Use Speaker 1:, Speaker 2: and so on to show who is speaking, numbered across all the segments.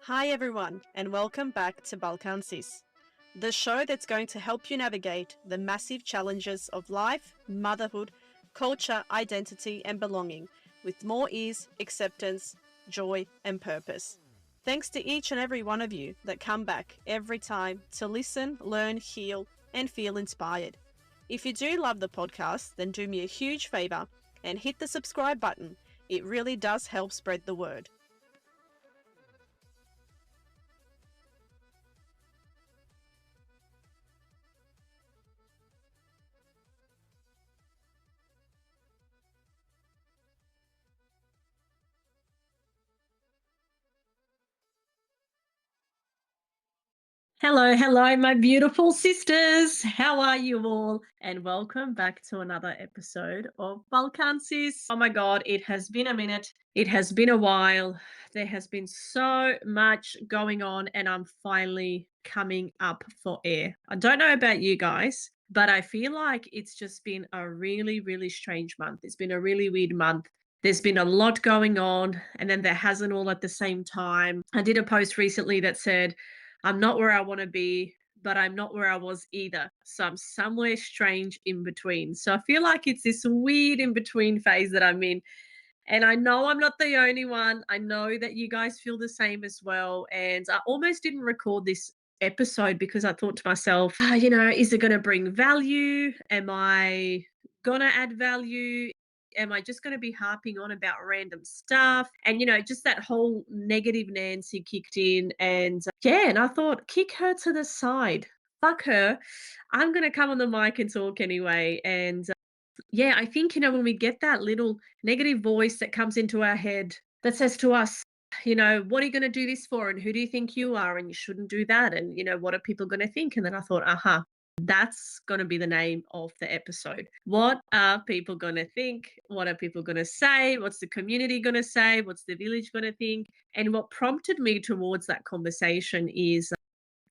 Speaker 1: Hi, everyone, and welcome back to Balkan Sis, the show that's going to help you navigate the massive challenges of life, motherhood, culture, identity, and belonging with more ease, acceptance, joy, and purpose. Thanks to each and every one of you that come back every time to listen, learn, heal, and feel inspired. If you do love the podcast, then do me a huge favor and hit the subscribe button. It really does help spread the word. Hello, my beautiful sisters. How are you all? And welcome back to another episode of Balkan Sis. Oh my God, it has been a minute. It has been a while. There has been so much going on, and I'm finally coming up for air. I don't know about you guys, but I feel like it's just been a really, really strange month. It's been a really weird month. There's been a lot going on, and then there hasn't all at the same time. I did a post recently that said, I'm not where I want to be, but I'm not where I was either. So I'm somewhere strange in between. So I feel like it's this weird in between phase that I'm in. And I know I'm not the only one. I know that you guys feel the same as well. And I almost didn't record this episode because I thought to myself, is it going to bring value? Am I going to add value? Am I just going to be harping on about random stuff? And, just that whole negative Nancy kicked in. And and I thought, kick her to the side. Fuck her. I'm going to come on the mic and talk anyway. And I think, when we get that little negative voice that comes into our head that says to us, what are you going to do this for? And who do you think you are? And you shouldn't do that. And, what are people going to think? And then I thought, that's going to be the name of the episode. What are people going to think? What are people going to say? What's the community going to say? What's the village going to think? And what prompted me towards that conversation is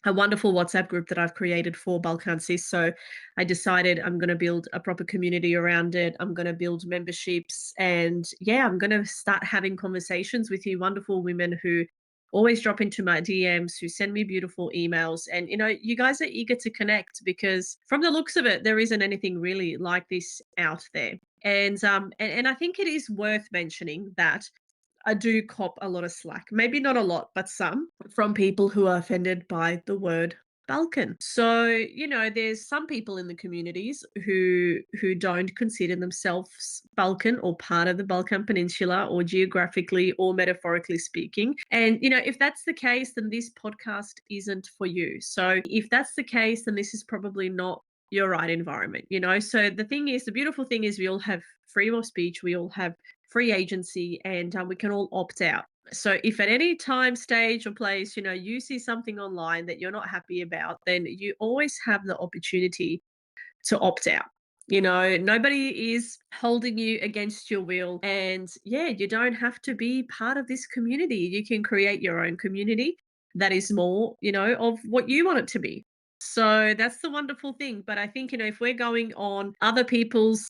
Speaker 1: a wonderful WhatsApp group that I've created for Balkan Sis. So I decided I'm going to build a proper community around it. I'm going to build memberships, and I'm going to start having conversations with you wonderful women who always drop into my DMs, who send me beautiful emails. And, you guys are eager to connect because from the looks of it, there isn't anything really like this out there. And I think it is worth mentioning that I do cop a lot of slack, maybe not a lot, but some from people who are offended by the word Balkan. So, there's some people in the communities who don't consider themselves Balkan or part of the Balkan Peninsula, or geographically or metaphorically speaking. And, if that's the case, then this podcast isn't for you. So if that's the case, then this is probably not your right environment. So the beautiful thing is we all have freedom of speech, we all have free agency, and we can all opt out. So if at any time, stage, or place, you see something online that you're not happy about, then you always have the opportunity to opt out. Nobody is holding you against your will. And you don't have to be part of this community. You can create your own community that is more, of what you want it to be. So that's the wonderful thing. But I think, if we're going on other people's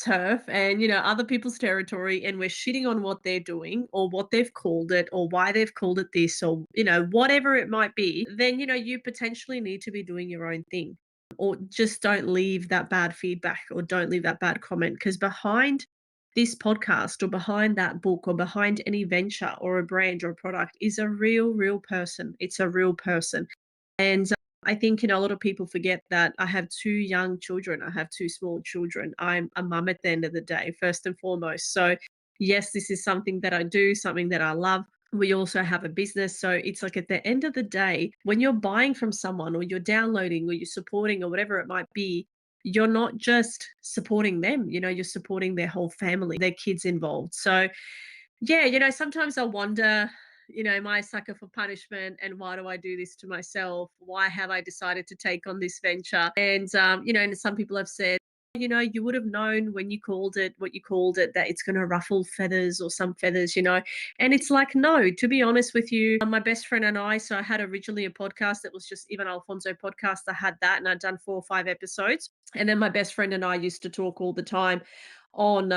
Speaker 1: turf and, other people's territory, and we're shitting on what they're doing or what they've called it or why they've called it this, or, whatever it might be, then, you potentially need to be doing your own thing, or just don't leave that bad feedback or don't leave that bad comment, because behind this podcast or behind that book or behind any venture or a brand or a product is a real person. It's a real person. And I think, a lot of people forget that I have two young children. I have two small children. I'm a mum at the end of the day, first and foremost. So yes, this is something that I do, something that I love. We also have a business. So it's like, at the end of the day, when you're buying from someone or you're downloading or you're supporting or whatever it might be, you're not just supporting them, you're supporting their whole family, their kids involved. So sometimes I wonder, am I a sucker for punishment? And why do I do this to myself? Why have I decided to take on this venture? And, and some people have said, you would have known when you called it what you called it, that it's going to ruffle feathers or some feathers. And it's like, no, to be honest with you, my best friend and I, so I had originally a podcast that was just Ivan Alfonso podcast. I had that and I'd done 4 or 5 episodes. And then my best friend and I used to talk all the time on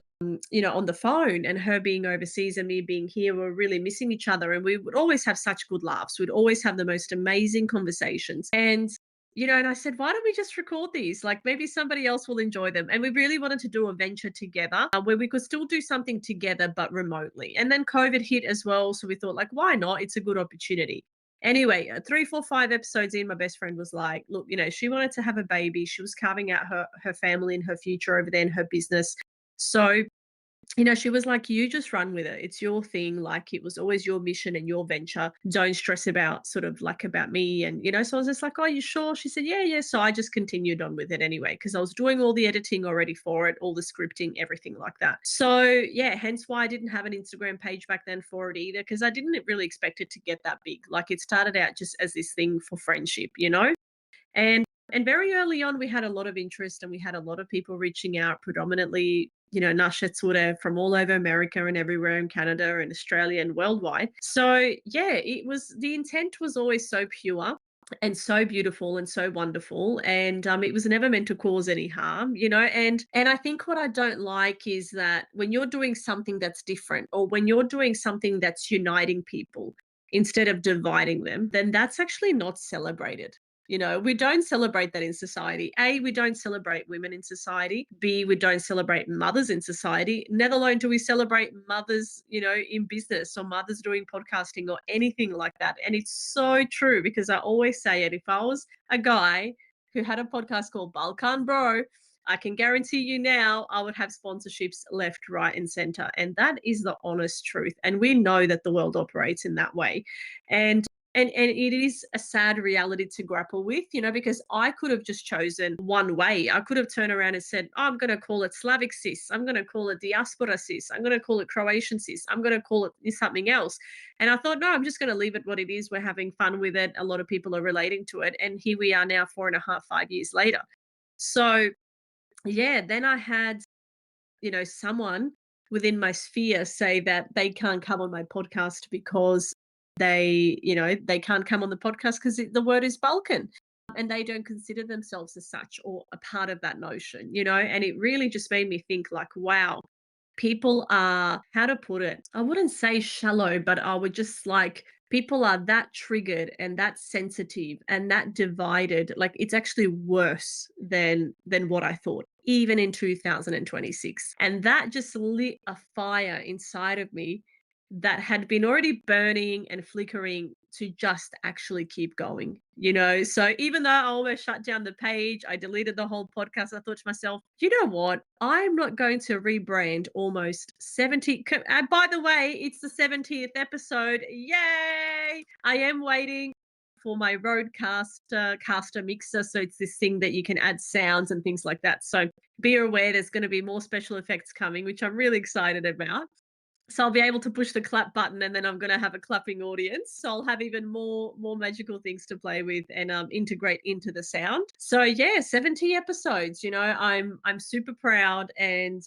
Speaker 1: on the phone, and her being overseas and me being here, we're really missing each other, and we would always have such good laughs. We'd always have the most amazing conversations. And I said, why don't we just record these? Like maybe somebody else will enjoy them. And we really wanted to do a venture together where we could still do something together, but remotely. And then COVID hit as well. So we thought, like, why not? It's a good opportunity. Anyway, 3, 4, 5 episodes in, my best friend was like, look, she wanted to have a baby. She was carving out her family and her future over there in her business. So she was like, "You just run with it. It's your thing. Like, it was always your mission and your venture. Don't stress about sort of like about me." So I was just like, "Oh, you sure?" She said, "Yeah, yeah." So I just continued on with it anyway, because I was doing all the editing already for it, all the scripting, everything like that. So yeah, hence why I didn't have an Instagram page back then for it either, because I didn't really expect it to get that big. Like, it started out just as this thing for friendship. And very early on, we had a lot of interest and we had a lot of people reaching out, predominantly, Nashetsura from all over America and everywhere in Canada and Australia and worldwide. So yeah, the intent was always so pure and so beautiful and so wonderful, and it was never meant to cause any harm. And I think what I don't like is that when you're doing something that's different, or when you're doing something that's uniting people instead of dividing them, then that's actually not celebrated. We don't celebrate that in society. A, we don't celebrate women in society. B, we don't celebrate mothers in society. Never alone do we celebrate mothers, in business, or mothers doing podcasting or anything like that. And it's so true, because I always say it. If I was a guy who had a podcast called Balkan Bro, I can guarantee you now I would have sponsorships left, right, and center. And that is the honest truth. And we know that the world operates in that way. And it is a sad reality to grapple with, because I could have just chosen one way. I could have turned around and said, oh, I'm going to call it Slavic cis. I'm going to call it diaspora cis. I'm going to call it Croatian cis. I'm going to call it something else. And I thought, no, I'm just going to leave it what it is. We're having fun with it. A lot of people are relating to it. And here we are now, 4.5, 5 years later. So yeah, then I had, someone within my sphere say that they can't come on my podcast because they can't come on the podcast because the word is Balkan, and they don't consider themselves as such or a part of that notion. And it really just made me think, like, wow, people are, how to put it, I wouldn't say shallow, but I would just like, people are that triggered and that sensitive and that divided. Like, it's actually worse than what I thought, even in 2026. And that just lit a fire inside of me that had been already burning and flickering to just actually keep going. So even though I almost shut down the page, I deleted the whole podcast, I thought to myself, you know what? I'm not going to rebrand almost 70. By the way, it's the 70th episode. Yay! I am waiting for my Rodecaster caster mixer. So it's this thing that you can add sounds and things like that. So be aware, there's going to be more special effects coming, which I'm really excited about. So I'll be able to push the clap button, and then I'm going to have a clapping audience. So I'll have even more magical things to play with and integrate into the sound. So yeah, 70 episodes. I'm super proud and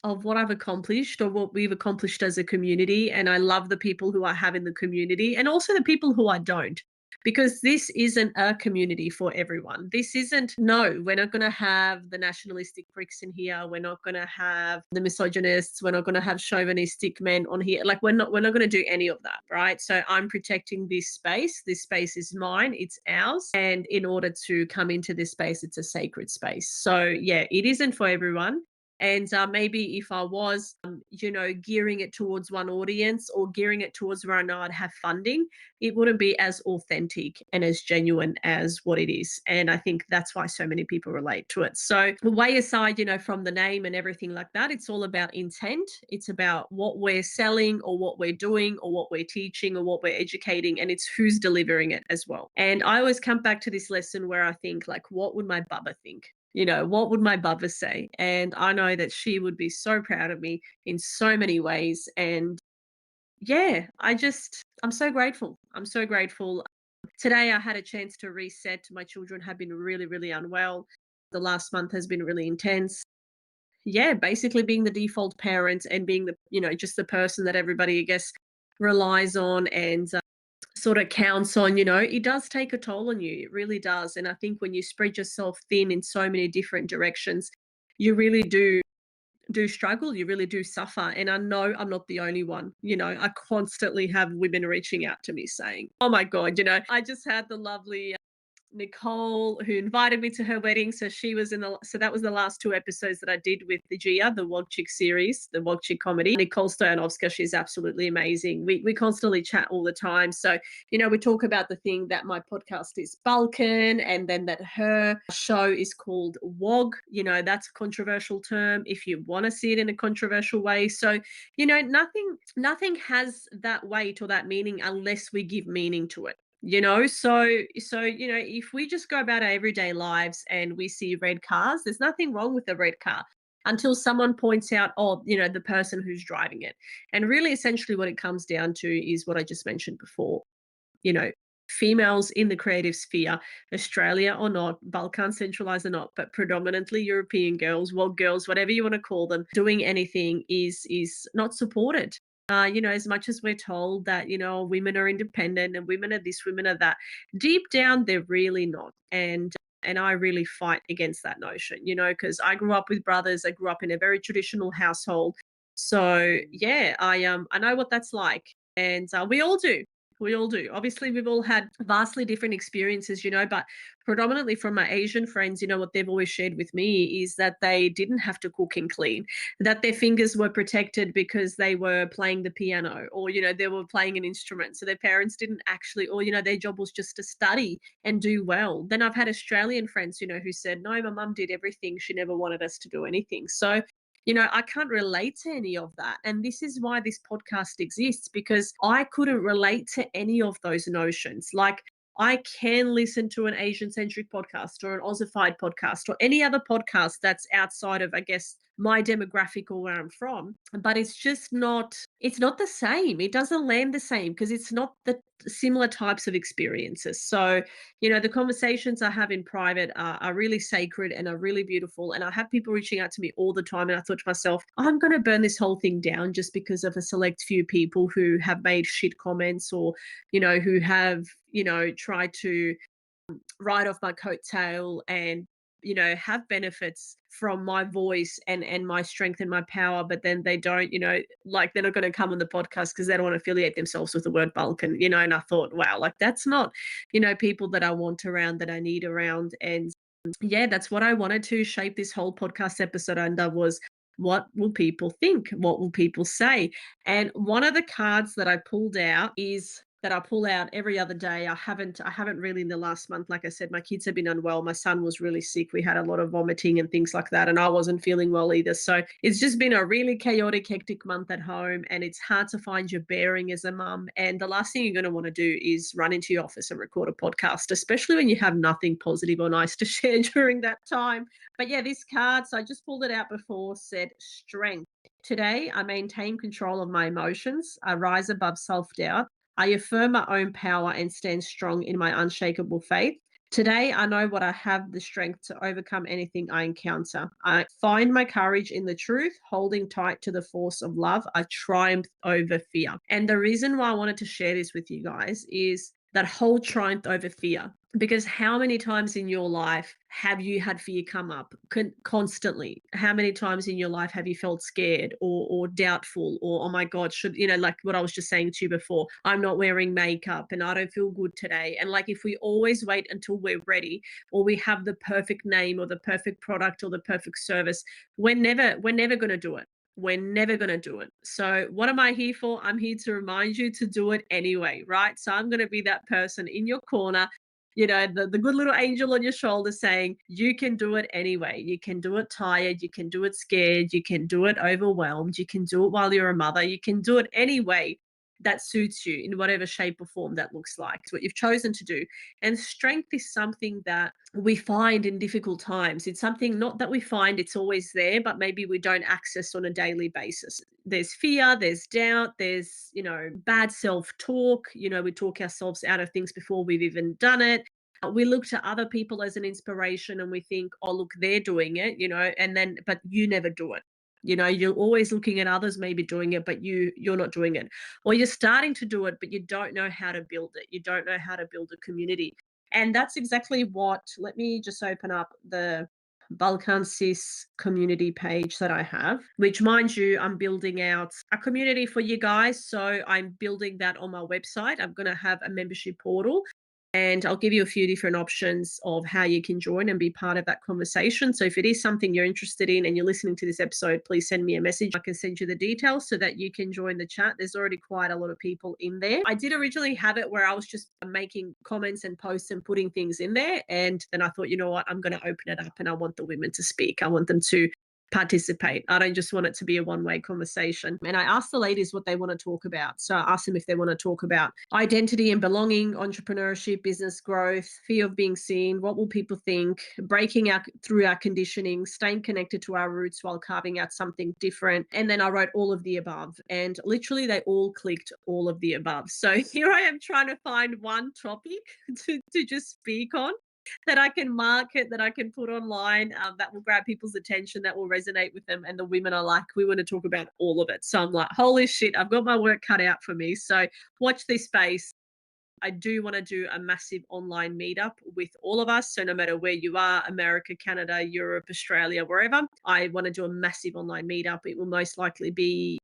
Speaker 1: of what I've accomplished, or what we've accomplished as a community. And I love the people who I have in the community, and also the people who I don't. Because this isn't a community for everyone. This isn't, no, we're not going to have the nationalistic pricks in here. We're not going to have the misogynists. We're not going to have chauvinistic men on here. Like, we're not going to do any of that, right? So I'm protecting this space. This space is mine. It's ours. And in order to come into this space, it's a sacred space. So yeah, it isn't for everyone. And maybe if I was, gearing it towards one audience, or gearing it towards where I know I'd have funding, it wouldn't be as authentic and as genuine as what it is. And I think that's why so many people relate to it. So way aside, from the name and everything like that, it's all about intent. It's about what we're selling, or what we're doing, or what we're teaching, or what we're educating, and it's who's delivering it as well. And I always come back to this lesson where I think, like, what would my Baba think? What would my Baba say? And I know that she would be so proud of me in so many ways. And yeah, I'm so grateful. I'm so grateful. Today I had a chance to reset. My children have been really, really unwell. The last month has been really intense. Yeah, basically being the default parent and being just the person that everybody, I guess, relies on and sort of counts on. It does take a toll on you. It really does. And I think when you spread yourself thin in so many different directions, you really do do struggle, you really do suffer. And I know I'm not the only one. I constantly have women reaching out to me saying, oh my God, I just had the lovely Nicole, who invited me to her wedding. So that was the last two episodes that I did with the Gia, the Wog series, the Wog comedy. Nicole Stoyanovska, she's absolutely amazing. We constantly chat all the time. So, we talk about the thing that my podcast is Balkan, and then that her show is called Wog. That's a controversial term if you want to see it in a controversial way. So, nothing has that weight or that meaning unless we give meaning to it. If we just go about our everyday lives and we see red cars, there's nothing wrong with a red car until someone points out, oh, the person who's driving it. And really, essentially, what it comes down to is what I just mentioned before. you know Females in the creative sphere, Australia or not, Balkan centralized or not, but predominantly European girls, well, girls, whatever you want to call them, doing anything is not supported. As much as we're told that, women are independent and women are this, women are that, deep down they're really not. And I really fight against that notion, because I grew up with brothers. I grew up in a very traditional household. So yeah, I know what that's like. And we all do. We all do. Obviously, we've all had vastly different experiences, but predominantly from my Asian friends, what they've always shared with me is that they didn't have to cook and clean, that their fingers were protected because they were playing the piano, or, they were playing an instrument. So their parents didn't actually, or, their job was just to study and do well. Then I've had Australian friends, who said, no, my mum did everything. She never wanted us to do anything. So I can't relate to any of that. And this is why this podcast exists, because I couldn't relate to any of those notions. Like, I can listen to an Asian centric podcast or an Aussified podcast or any other podcast that's outside of, I guess, my demographic or where I'm from, but it's not the same. It doesn't land the same because it's not the similar types of experiences. So, the conversations I have in private are really sacred and are really beautiful. And I have people reaching out to me all the time. And I thought to myself, I'm going to burn this whole thing down just because of a select few people who have made shit comments, or, who have, tried to ride off my coattail and have benefits from my voice and my strength and my power, but then they don't, like, they're not going to come on the podcast because they don't want to affiliate themselves with the word Balkan. And I thought, wow, like, that's not, people that I want around, that I need around. And yeah, that's what I wanted to shape this whole podcast episode under, was what will people think? What will people say? And one of the cards that I pulled out is that I pull out every other day. I haven't really in the last month. Like I said, my kids have been unwell. My son was really sick. We had a lot of vomiting and things like that. And I wasn't feeling well either. So it's just been a really chaotic, hectic month at home. And it's hard to find your bearing as a mum. And the last thing you're going to want to do is run into your office and record a podcast, especially when you have nothing positive or nice to share during that time. But yeah, this card, so I just pulled it out before, said strength. Today, I maintain control of my emotions. I rise above self doubt. I affirm my own power and stand strong in my unshakable faith. Today, I know what I have the strength to overcome anything I encounter. I find my courage in the truth, holding tight to the force of love. I triumph over fear. And the reason why I wanted to share this with you guys is that whole triumph over fear. Because how many times in your life have you had fear come up constantly? How many times in your life have you felt scared or doubtful, or, oh my God, like what I was just saying to you before, I'm not wearing makeup and I don't feel good today. And like, if we always wait until we're ready, or we have the perfect name or the perfect product or the perfect service, we're never going to do it. We're never going to do it. So, what am I here for? I'm here to remind you to do it anyway, right? So, I'm going to be that person in your corner, the good little angel on your shoulder saying, you can do it anyway. You can do it tired. You can do it scared. You can do it overwhelmed. You can do it while you're a mother. You can do it anyway that suits you in whatever shape or form that looks like. It's what you've chosen to do. And strength is something that we find in difficult times. It's something not that we find it's always there, but maybe we don't access on a daily basis. There's fear, there's doubt, there's, bad self-talk. We talk ourselves out of things before we've even done it. We look to other people as an inspiration and we think, oh, look, they're doing it, but you never do it. You're always looking at others maybe doing it, but you're not doing it. Or you're starting to do it, but you don't know how to build it. You don't know how to build a community. And that's exactly what, let me just open up Balkan Cis community page that I have, which, mind you, I'm building out a community for you guys. So I'm building that on my website. I'm going to have a membership portal, and I'll give you a few different options of how you can join and be part of that conversation. So if it is something you're interested in and you're listening to this episode, please send me a message. I can send you the details so that you can join the chat. There's already quite a lot of people in there. I did originally have it where I was just making comments and posts and putting things in there. And then I thought, you know what, I'm going to open it up and I want the women to speak. I want them to participate. I don't just want it to be a one-way conversation. And I asked the ladies what they want to talk about. So I asked them if they want to talk about identity and belonging, entrepreneurship, business growth, fear of being seen, what will people think, breaking out through our conditioning, staying connected to our roots while carving out something different. And then I wrote all of the above. And literally they all clicked all of the above. So here I am trying to find one topic to just speak on, that I can market, that I can put online, that will grab people's attention, that will resonate with them. And the women are like, we want to talk about all of it. So I'm like, holy shit, I've got my work cut out for me. So watch this space. I do want to do a massive online meetup with all of us. So no matter where you are, America, Canada, Europe, Australia, wherever, I want to do a massive online meetup. It will most likely be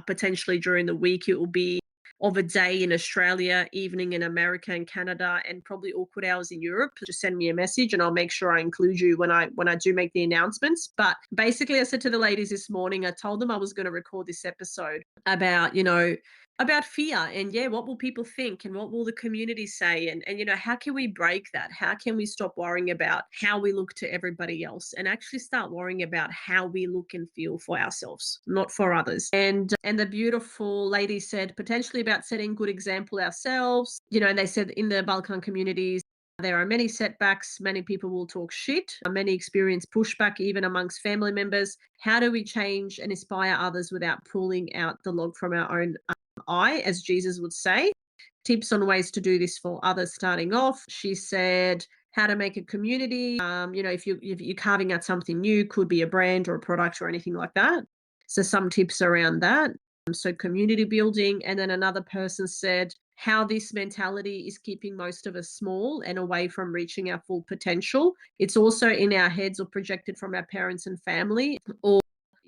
Speaker 1: potentially during the week. It will be of a day in Australia, evening in America and Canada, and probably awkward hours in Europe. Just send me a message and I'll make sure I include you when I do make the announcements. But basically I said to the ladies this morning, I told them I was going to record this episode about, about fear and, yeah, what will people think and what will the community say, and how can we break that? How can we stop worrying about how we look to everybody else and actually start worrying about how we look and feel for ourselves, not for others? And the beautiful lady said potentially about setting good example ourselves. And they said in the Balkan communities there are many setbacks, many people will talk shit, many experience pushback even amongst family members. How do we change and inspire others without pulling out the log from our own eye, as Jesus would say? Tips on ways to do this for others starting off. She said how to make a community. If you're carving out something new, could be a brand or a product or anything like that. So some tips around that. So community building. And then another person said how this mentality is keeping most of us small and away from reaching our full potential. It's also in our heads or projected from our parents and family, or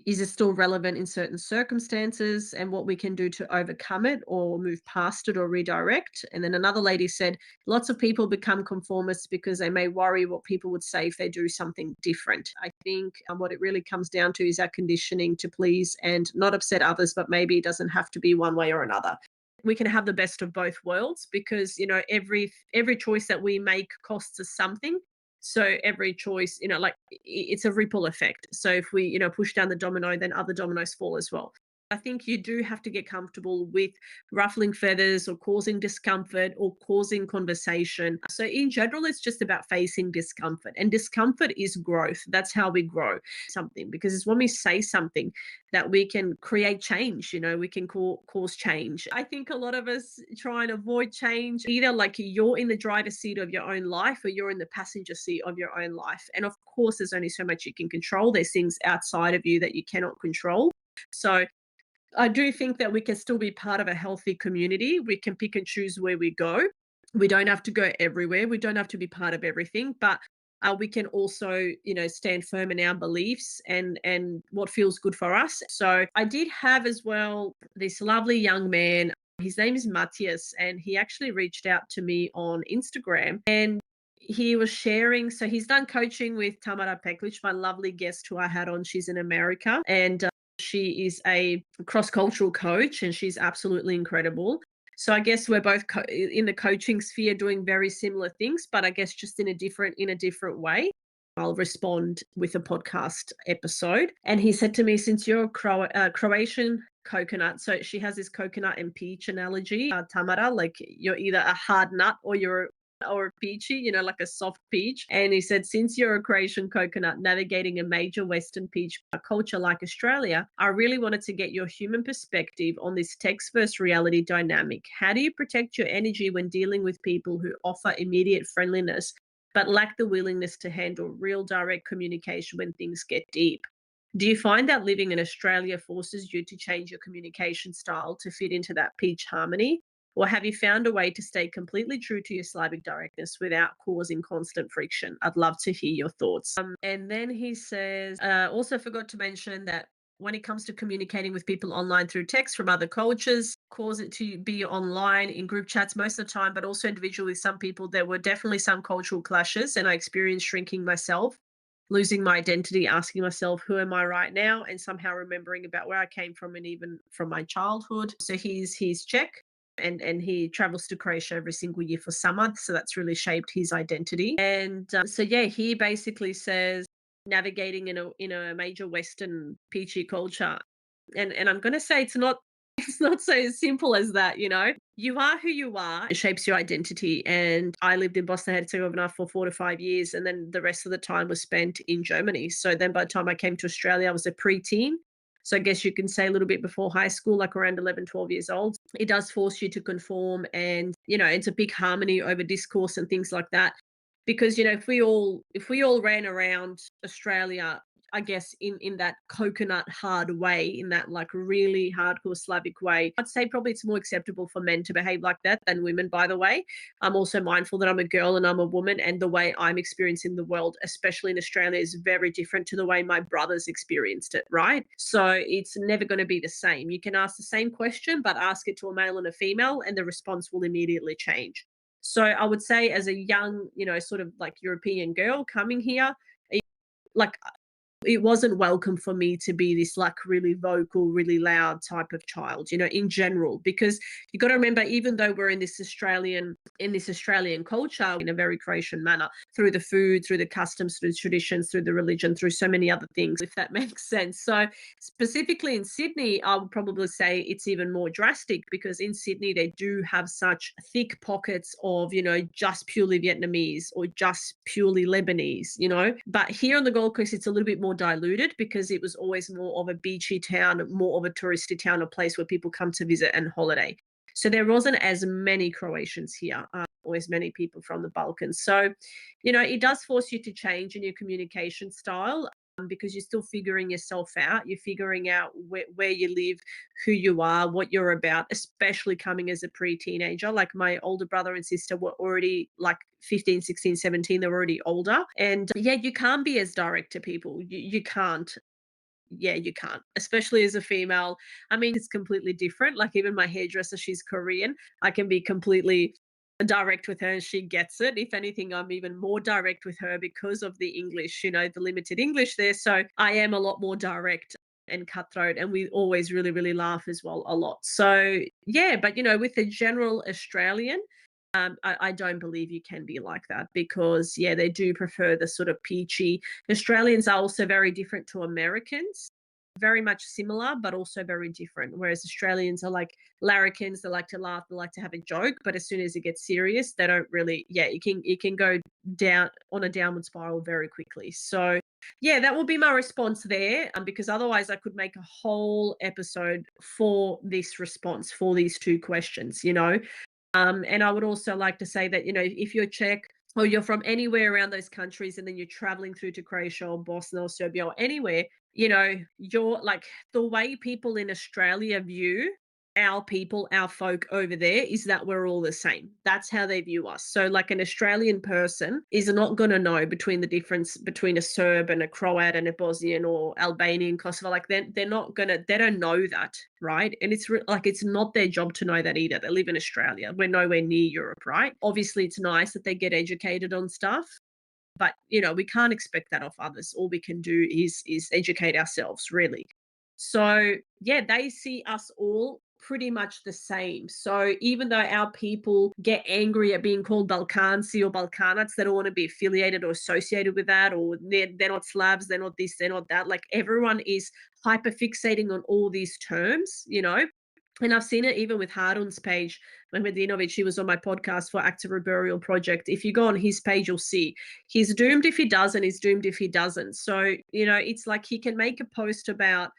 Speaker 1: is it still relevant in certain circumstances, and what we can do to overcome it or move past it or redirect. And then another lady said lots of people become conformists because they may worry what people would say if they do something different. I think what it really comes down to is our conditioning to please and not upset others, but maybe it doesn't have to be one way or another. We can have the best of both worlds because every choice that we make costs us something. So every choice, it's a ripple effect. So if we, push down the domino, then other dominoes fall as well. I think you do have to get comfortable with ruffling feathers or causing discomfort or causing conversation. So in general, it's just about facing discomfort, and discomfort is growth. That's how we grow something, because it's when we say something that we can create change. We can cause change. I think a lot of us try and avoid change. Either like you're in the driver's seat of your own life or you're in the passenger seat of your own life. And of course, there's only so much you can control. There's things outside of you that you cannot control. So I do think that we can still be part of a healthy community. We can pick and choose where we go. We don't have to go everywhere. We don't have to be part of everything, but we can also, stand firm in our beliefs and what feels good for us. So I did have as well this lovely young man. His name is Matthias, and he actually reached out to me on Instagram, and he was sharing. So he's done coaching with Tamara Peklic, my lovely guest who I had on. She's in America, and she is a cross-cultural coach, and she's absolutely incredible. So I guess we're both in the coaching sphere doing very similar things, but I guess just in a different way. I'll respond with a podcast episode. And he said to me, since you're a Croatian coconut, so she has this coconut and peach analogy, Tamara, like you're either a hard nut or peachy, like a soft peach. And he said, since you're a Croatian coconut navigating a major Western peach culture like Australia, I really wanted to get your human perspective on this text versus reality dynamic. How do you protect your energy when dealing with people who offer immediate friendliness but lack the willingness to handle real direct communication when things get deep? Do you find that living in Australia forces you to change your communication style to fit into that peach harmony? Or have you found a way to stay completely true to your Slavic directness without causing constant friction? I'd love to hear your thoughts. And then he says, also forgot to mention that when it comes to communicating with people online through text from other cultures, cause it to be online in group chats most of the time, but also individually with some people, there were definitely some cultural clashes, and I experienced shrinking myself, losing my identity, asking myself, who am I right now? And somehow remembering about where I came from and even from my childhood. So he's Czech, and he travels to Croatia every single year for summer. So that's really shaped his identity. And so yeah, he basically says navigating in a major Western peachy culture. And I'm gonna say it's not it's not so simple as that, you know. You are who you are. It shapes your identity. And I lived in Bosnia Herzegovina for 4 to 5 years, and then the rest of the time was spent in Germany. So then by the time I came to Australia, I was a preteen. So I guess you can say a little bit before high school, like around 11, 12 years old. It does force you to conform, and it's a big harmony over discourse and things like that. Because if we all ran around Australia, I guess in that coconut hard way, in that like really hardcore Slavic way, I'd say probably it's more acceptable for men to behave like that than women, by the way. I'm also mindful that I'm a girl and I'm a woman, and the way I'm experiencing the world, especially in Australia, is very different to the way my brothers experienced it, right? So it's never going to be the same. You can ask the same question, but ask it to a male and a female, and the response will immediately change. So I would say, as a young, sort of like European girl coming here, like it wasn't welcome for me to be this like really vocal, really loud type of child, in general, because you got to remember, even though we're in this Australian culture in a very Croatian manner, through the food, through the customs, through the traditions, through the religion, through so many other things, if that makes sense. So specifically in Sydney, I would probably say it's even more drastic, because in Sydney they do have such thick pockets of, just purely Vietnamese or just purely Lebanese, But here on the Gold Coast, it's a little bit more diluted, because it was always more of a beachy town, more of a touristy town, a place where people come to visit and holiday. So there wasn't as many Croatians here, or as many people from the Balkans. So, it does force you to change in your communication style, because you're still figuring yourself out. You're figuring out where you live, who you are, what you're about, especially coming as a pre-teenager. Like my older brother and sister were already like 15, 16, 17. They were already older. And yeah, you can't be as direct to people. You can't. Yeah, you can't, especially as a female. I mean, it's completely different. Like even my hairdresser, she's Korean. I can be completely direct with her and she gets it. If anything, I'm even more direct with her because of the English, the limited English there. So I am a lot more direct and cutthroat, and we always really, really laugh as well a lot. So yeah, but with the general Australian, I don't believe you can be like that, because yeah, they do prefer the sort of peachy. Australians are also very different to Americans, very much similar, but also very different. Whereas Australians are like larrikins, they like to laugh, they like to have a joke, but as soon as it gets serious, they don't really. Yeah, it can go down on a downward spiral very quickly. So yeah, that will be my response there. Because otherwise, I could make a whole episode for this response, for these two questions. And I would also like to say that, if you're Czech or you're from anywhere around those countries, and then you're traveling through to Croatia or Bosnia or Serbia or anywhere, you're like, the way people in Australia view our people, our folk over there, is that we're all the same. That's how they view us. So like an Australian person is not going to know between the difference between a Serb and a Croat and a Bosnian or Albanian, Kosovo. Like they're not going to, they don't know that, right? And like it's not their job to know that either. They live in Australia. We're nowhere near Europe, right? Obviously it's nice that they get educated on stuff, but we can't expect that of others. All we can do is educate ourselves, really. So yeah, they see us all pretty much the same. So even though our people get angry at being called Balkanci or Balkanac, they don't want to be affiliated or associated with that, or they're not Slavs, they're not this, they're not that. Like everyone is hyper fixating on all these terms. And I've seen it even with Harun's page. Mehmedinovic, he was on my podcast for Active Reburial Project. If you go on his page, you'll see he's doomed if he does, and he's doomed if he doesn't. So, it's like he can make a post about,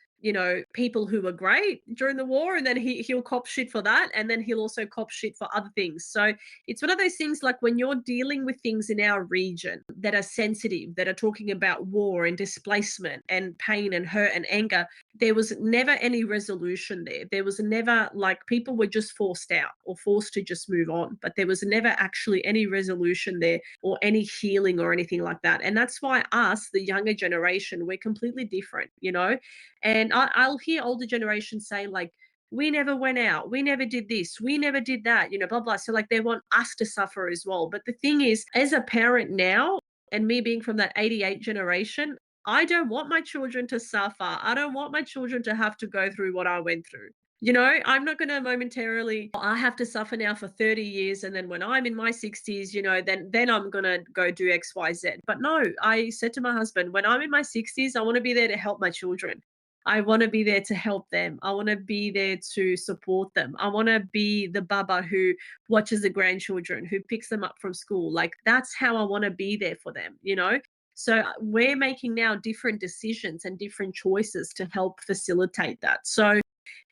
Speaker 1: people who were great during the war, and then he'll cop shit for that. And then he'll also cop shit for other things. So it's one of those things, like when you're dealing with things in our region that are sensitive, that are talking about war and displacement and pain and hurt and anger, there was never any resolution there. There was never like people were just forced out or forced to just move on, but there was never actually any resolution there or any healing or anything like that. And that's why us, the younger generation, we're completely different, you know? And I'll hear older generations say, like, we never went out, we never did this, we never did that, you know, blah, blah. So, like, they want us to suffer as well. But the thing is, as a parent now, and me being from that 88 generation, I don't want my children to suffer. I don't want my children to have to go through what I went through. You know, I'm not going to momentarily, "Oh, I have to suffer now for 30 years. And then when I'm in my 60s, you know, then I'm going to go do XYZ." But no, I said to my husband, when I'm in my 60s, I want to be there to help my children. I want to be there to help them. I want to be there to support them. I want to be the baba who watches the grandchildren, who picks them up from school. Like, that's how I want to be there for them, you know? So we're making now different decisions and different choices to help facilitate that. So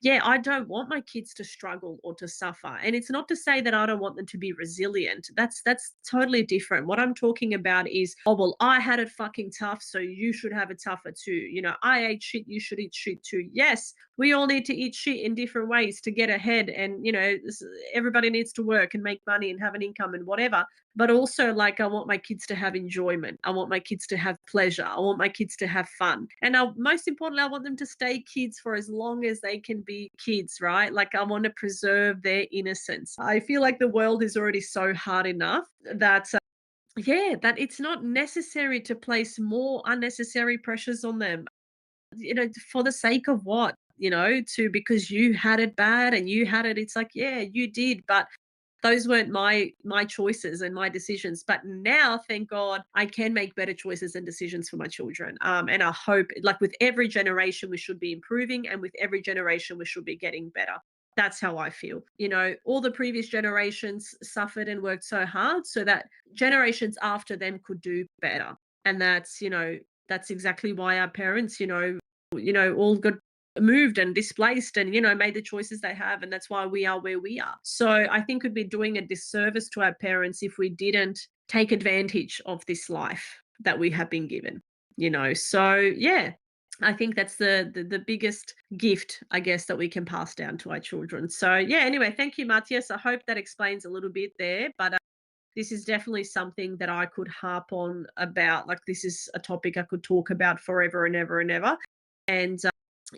Speaker 1: yeah, I don't want my kids to struggle or to suffer. And it's not to say that I don't want them to be resilient. That's totally different. What I'm talking about is, oh well, I had it fucking tough, so you should have it tougher too. You know, I ate shit, you should eat shit too. Yes, we all need to eat shit in different ways to get ahead. And you know, everybody needs to work and make money and have an income and whatever. But also, like, I want my kids to have enjoyment. I want my kids to have pleasure. I want my kids to have fun. And most importantly, I want them to stay kids for as long as they can be kids, right? Like, I want to preserve their innocence. I feel like the world is already so hard enough that, yeah, that it's not necessary to place more unnecessary pressures on them. You know, for the sake of what? You know, to because you had it bad and you had it, it's like, yeah, you did, but those weren't my choices and my decisions. But now, thank God, I can make better choices and decisions for my children. And I hope, like, with every generation we should be improving, and with every generation we should be getting better. That's how I feel. You know, all the previous generations suffered and worked so hard so that generations after them could do better. And that's, you know, that's exactly why our parents, all got moved and displaced and, you know, made the choices they have. And that's why we are where we are. So I think we'd be doing a disservice to our parents if we didn't take advantage of this life that we have been given, you know. So yeah, I think that's the biggest gift, I guess, that we can pass down to our children. So yeah, anyway, thank you, Matthias. I hope that explains a little bit there. But this is definitely something that I could harp on about. Like, this is a topic I could talk about forever and ever and ever. And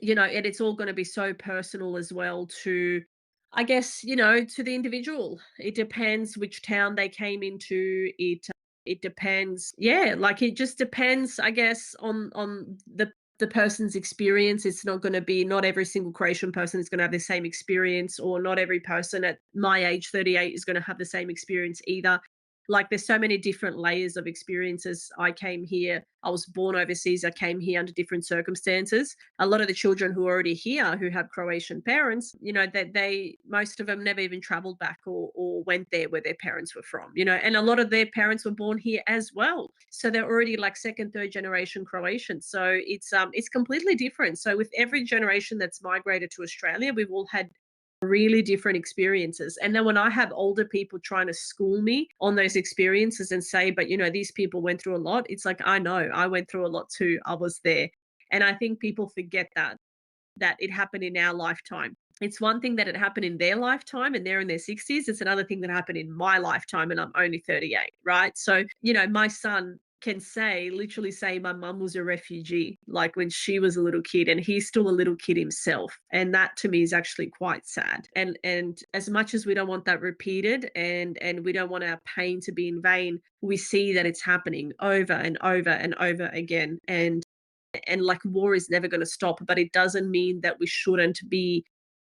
Speaker 1: you know, and it's all going to be so personal as well to, I guess, you know, to the individual. It depends which town they came into. It depends. Yeah, like, it just depends, I guess, on the person's experience. It's not going to be, not every single Croatian person is going to have the same experience, or not every person at my age, 38, is going to have the same experience either. Like, there's so many different layers of experiences. I came here, I was born overseas, I came here under different circumstances. A lot of the children who are already here who have Croatian parents, you know, that they most of them never even traveled back, or went there where their parents were from, you know, and a lot of their parents were born here as well. So they're already like second, third generation Croatian. So it's completely different. So with every generation that's migrated to Australia, we've all had really different experiences. And then when I have older people trying to school me on those experiences and say, but you know, these people went through a lot, it's like, I know, I went through a lot too. I was there. And I think people forget that it happened in our lifetime. It's one thing that it happened in their lifetime and they're in their 60s. It's another thing that happened in my lifetime and I'm only 38, right? So, you know, my son can literally say, my mum was a refugee, like when she was a little kid, and he's still a little kid himself. And that to me is actually quite sad. And as much as we don't want that repeated, and we don't want our pain to be in vain, we see that it's happening over and over and over again. And like, war is never going to stop, but it doesn't mean that we shouldn't be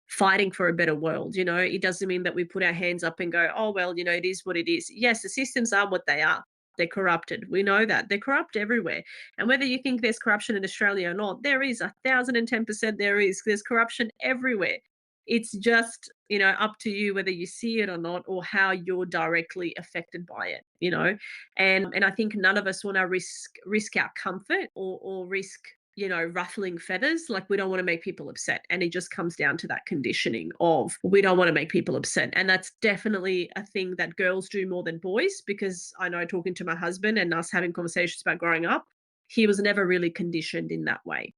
Speaker 1: fighting for a better world. You know, it doesn't mean that we put our hands up and go, oh well, you know, it is what it is. Yes, the systems are what they are. They're corrupted. We know that they're corrupt everywhere. And whether you think there's corruption in Australia or not, there is 1,010%. There's corruption everywhere. It's just, you know, up to you whether you see it or not, or how you're directly affected by it, you know. And I think none of us want to risk our comfort, or risk, you know, ruffling feathers. Like, we don't want to make people upset. And it just comes down to that conditioning of, we don't want to make people upset. And that's definitely a thing that girls do more than boys, because I know, talking to my husband and us having conversations about growing up, he was never really conditioned in that way.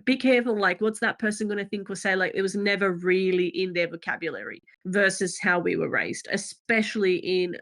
Speaker 1: Be careful, like, what's that person going to think or say? Like, it was never really in their vocabulary versus how we were raised, especially in,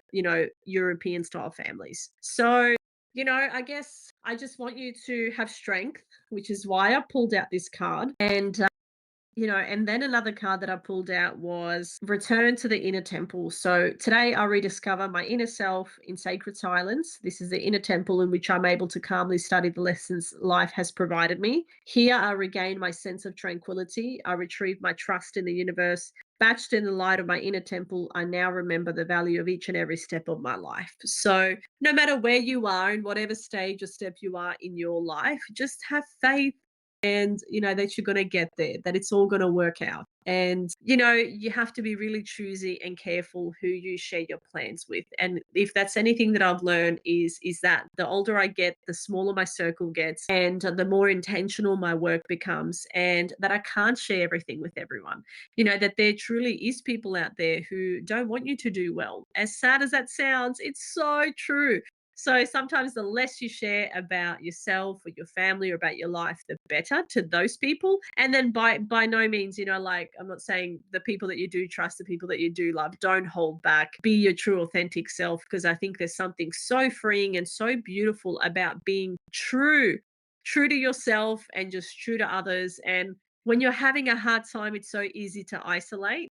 Speaker 1: European style families. So, I guess I just want you to have strength, which is why I pulled out this card. And then another card that I pulled out was Return to the Inner Temple. So today I rediscover my inner self in sacred silence. This is the inner temple in which I'm able to calmly study the lessons life has provided me. Here I regain my sense of tranquility. I retrieve my trust in the universe. Batched in the light of my inner temple, I now remember the value of each and every step of my life. So no matter where you are, in whatever stage or step you are in your life, just have faith and that you're going to get there, that it's all going to work out. And you have to be really choosy and careful who you share your plans with. And if that's anything that I've learned, is that the older I get, the smaller my circle gets, and the more intentional my work becomes, and that I can't share everything with everyone. That there truly is people out there who don't want you to do well. As sad as that sounds, it's so true. So sometimes the less you share about yourself or your family or about your life, the better to those people. And then by no means, like, I'm not saying the people that you do trust, the people that you do love, don't hold back. Be your true authentic self, because I think there's something so freeing and so beautiful about being true to yourself and just true to others. And when you're having a hard time, it's so easy to isolate.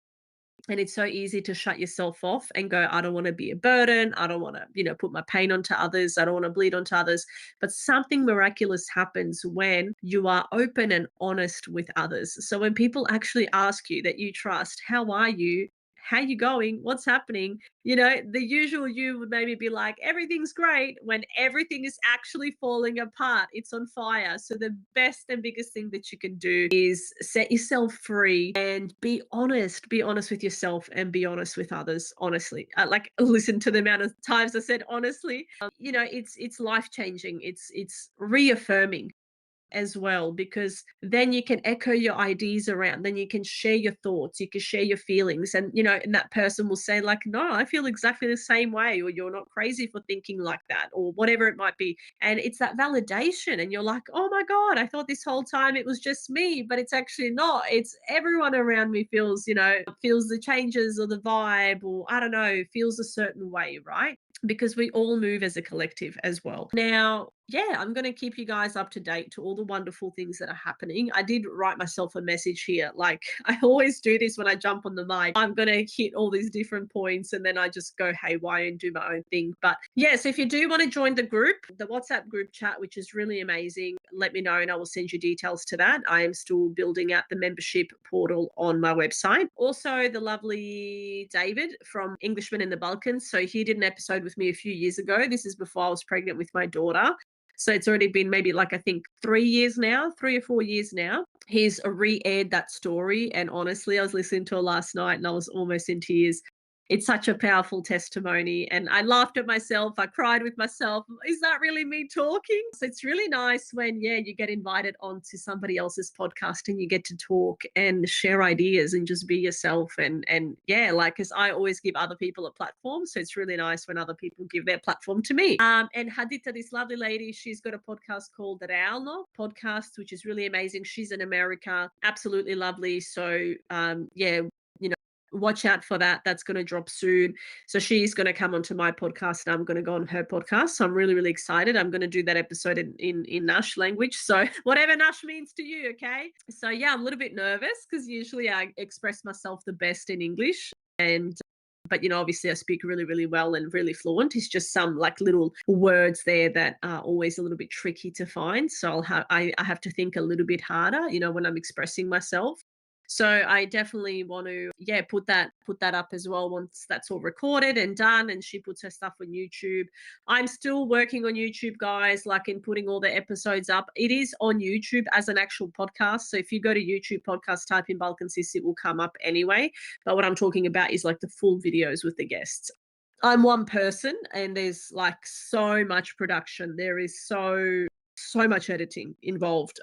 Speaker 1: And it's so easy to shut yourself off and go, I don't want to be a burden. I don't want to, put my pain onto others. I don't want to bleed onto others. But something miraculous happens when you are open and honest with others. So when people actually ask you that you trust, how are you? How you going? What's happening? The usual you would maybe be like, everything's great, when everything is actually falling apart. It's on fire. So the best and biggest thing that you can do is set yourself free and be honest. Be honest with yourself and be honest with others. Honestly, like, listen to the amount of times I said honestly. It's life changing. It's reaffirming as well, because then you can echo your ideas around, then you can share your thoughts, you can share your feelings, and that person will say, like, no, I feel exactly the same way, or you're not crazy for thinking like that, or whatever it might be. And it's that validation, and you're like, oh my god, I thought this whole time it was just me, but it's actually not. It's everyone around me feels the changes or the vibe, or I don't know, feels a certain way, right? Because we all move as a collective as well. Now, yeah, I'm going to keep you guys up to date to all the wonderful things that are happening. I did write myself a message here. Like, I always do this when I jump on the mic. I'm going to hit all these different points and then I just go haywire and do my own thing. But yeah, so if you do want to join the group, the WhatsApp group chat, which is really amazing, let me know and I will send you details to that. I am still building out the membership portal on my website. Also, the lovely David from Englishman in the Balkans. So he did an episode with me a few years ago. This is before I was pregnant with my daughter. So it's already been maybe, like, I think 3 or 4 years now. He's re-aired that story. And honestly, I was listening to it last night and I was almost in tears. It's such a powerful testimony. And I laughed at myself. I cried with myself. Is that really me talking? So it's really nice when, yeah, you get invited onto somebody else's podcast and you get to talk and share ideas and just be yourself. And yeah, like, because I always give other people a platform. So it's really nice when other people give their platform to me. And Hadita, this lovely lady, she's got a podcast called the Realno podcast, which is really amazing. She's in America. Absolutely lovely. So yeah, watch out for that. That's going to drop soon. So she's going to come onto my podcast and I'm going to go on her podcast. So I'm really, really excited. I'm going to do that episode in Nash language. So whatever Nash means to you, okay? So yeah, I'm a little bit nervous because usually I express myself the best in English. But obviously I speak really, really well and really fluent. It's just some, like, little words there that are always a little bit tricky to find. So I have to think a little bit harder, when I'm expressing myself. So I definitely want to, yeah, put that up as well once that's all recorded and done. And she puts her stuff on YouTube. I'm still working on YouTube, guys, like, in putting all the episodes up. It is on YouTube as an actual podcast. So if you go to YouTube podcast, type in Balkan Sis, it will come up anyway. But what I'm talking about is, like, the full videos with the guests. I'm one person and there's, like, so much production. There is so much editing involved.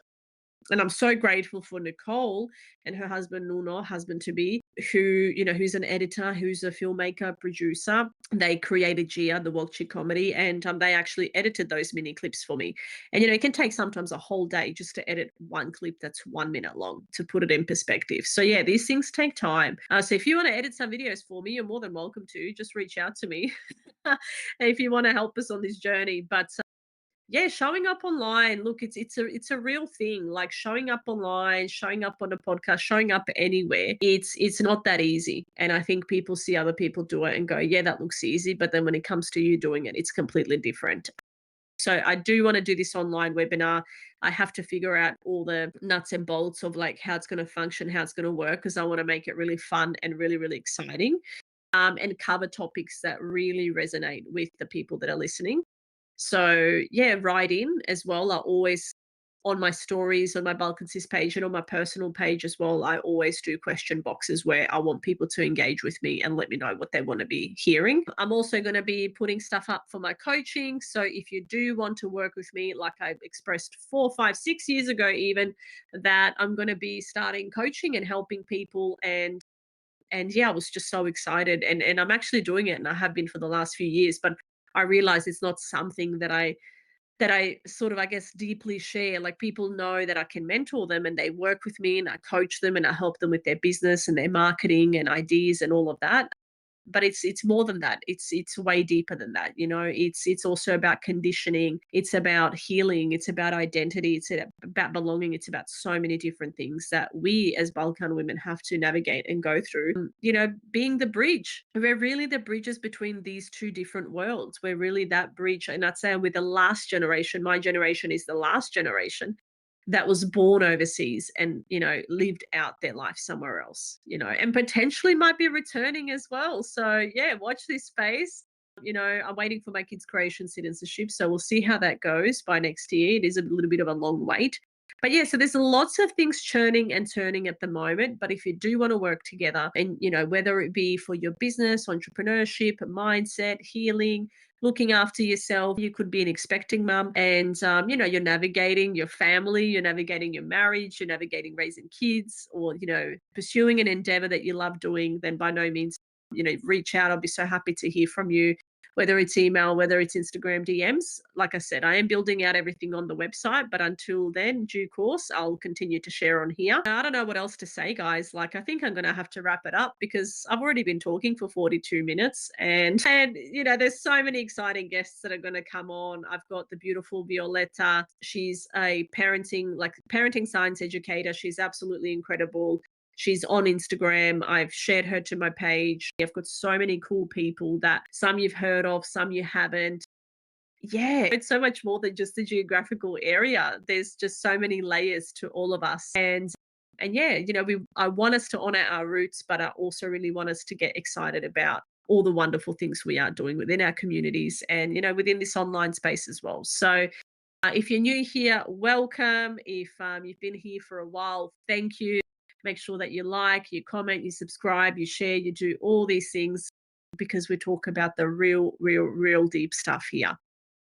Speaker 1: And I'm so grateful for Nicole and her husband, Nuno, husband to be, who, who's an editor, who's a filmmaker, producer. They created Gia, the Walk comedy, and they actually edited those mini clips for me. And it can take sometimes a whole day just to edit one clip that's 1 minute long, to put it in perspective. So yeah, these things take time. So if you want to edit some videos for me, you're more than welcome to. Just reach out to me if you want to help us on this journey. But yeah, showing up online. Look, it's a real thing. Like showing up online, showing up on a podcast, showing up anywhere. It's not that easy. And I think people see other people do it and go, yeah, that looks easy. But then when it comes to you doing it, it's completely different. So I do want to do this online webinar. I have to figure out all the nuts and bolts of like how it's going to function, how it's going to work, because I want to make it really fun and really, really exciting. And cover topics that really resonate with the people that are listening. So yeah, write in as well. I always, on my stories, on my Bulk Consist page and on my personal page as well, I always do question boxes where I want people to engage with me and let me know what they want to be hearing. I'm also going to be putting stuff up for my coaching. So if you do want to work with me, like I expressed 4, 5, 6 years ago, even, that I'm going to be starting coaching and helping people. And yeah, I was just so excited, and I'm actually doing it, and I have been for the last few years. But I realize it's not something that I sort of, I guess, deeply share. Like people know that I can mentor them and they work with me and I coach them and I help them with their business and their marketing and ideas and all of that. But it's more than that. It's way deeper than that. It's also about conditioning. It's about healing. It's about identity. It's about belonging. It's about so many different things that we as Balkan women have to navigate and go through. Being the bridge. We're really the bridges between these two different worlds. We're really that bridge. And I'd say we're the last generation. My generation is the last generation that was born overseas and lived out their life somewhere else, and potentially might be returning as well. So yeah, watch this space. I'm waiting for my kids Croatian citizenship, so we'll see how that goes by next year. It is a little bit of a long wait, but yeah, so there's lots of things churning and turning at the moment. But if you do want to work together, and whether it be for your business, entrepreneurship, mindset, healing, looking after yourself. You could be an expecting mum, and you're navigating your family, you're navigating your marriage, you're navigating raising kids, or pursuing an endeavor that you love doing. Then by no means, reach out. I'll be so happy to hear from you, whether it's email, whether it's Instagram DMs. Like I said, I am building out everything on the website, but until then, due course, I'll continue to share on here. I don't know what else to say, guys. Like, I think I'm going to have to wrap it up because I've already been talking for 42 minutes, and there's so many exciting guests that are going to come on. I've got the beautiful Violetta. She's a parenting science educator. She's absolutely incredible. She's on Instagram. I've shared her to my page. I've got so many cool people that some you've heard of, some you haven't. Yeah, it's so much more than just the geographical area. There's just so many layers to all of us. And yeah, I want us to honor our roots, but I also really want us to get excited about all the wonderful things we are doing within our communities and within this online space as well. So if you're new here, welcome. If you've been here for a while, thank you. Make sure that you like, you comment, you subscribe, you share, you do all these things because we talk about the real, real, real deep stuff here.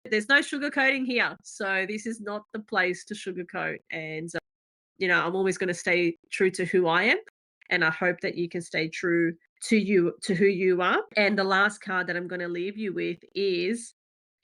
Speaker 1: There's no sugarcoating here. So this is not the place to sugarcoat. And, I'm always going to stay true to who I am. And I hope that you can stay true to you, to who you are. And the last card that I'm going to leave you with is,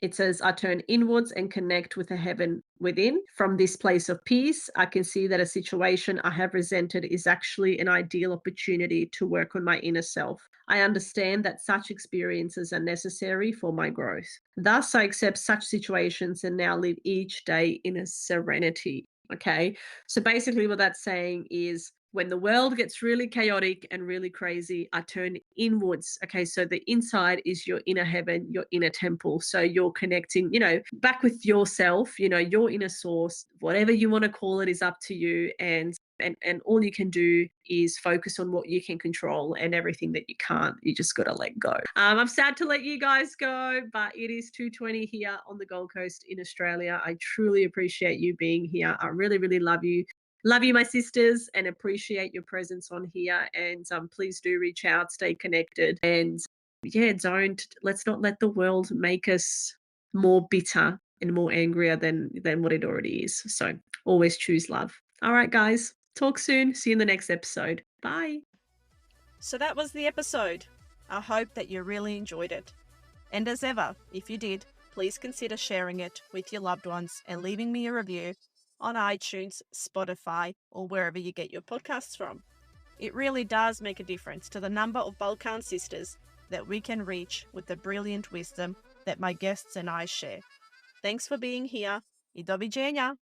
Speaker 1: it says, I turn inwards and connect with the heaven within. From this place of peace, I can see that a situation I have resented is actually an ideal opportunity to work on my inner self. I understand that such experiences are necessary for my growth. Thus, I accept such situations and now live each day in a serenity. Okay. So basically, what that's saying is, when the world gets really chaotic and really crazy, I turn inwards. Okay. So the inside is your inner heaven, your inner temple. So you're connecting, back with yourself, your inner source, whatever you want to call it is up to you. And all you can do is focus on what you can control, and everything that you can't, you just got to let go. I'm sad to let you guys go, but it is 2:20 here on the Gold Coast in Australia. I truly appreciate you being here. I really, really love you. Love you, my sisters, and appreciate your presence on here. And please do reach out, stay connected. And yeah, let's not let the world make us more bitter and more angrier than what it already is. So always choose love. All right, guys. Talk soon. See you in the next episode. Bye.
Speaker 2: So that was the episode. I hope that you really enjoyed it. And as ever, if you did, please consider sharing it with your loved ones and leaving me a review on iTunes, Spotify, or wherever you get your podcasts from. It really does make a difference to the number of Balkan sisters that we can reach with the brilliant wisdom that my guests and I share. Thanks for being here. I doviđenja.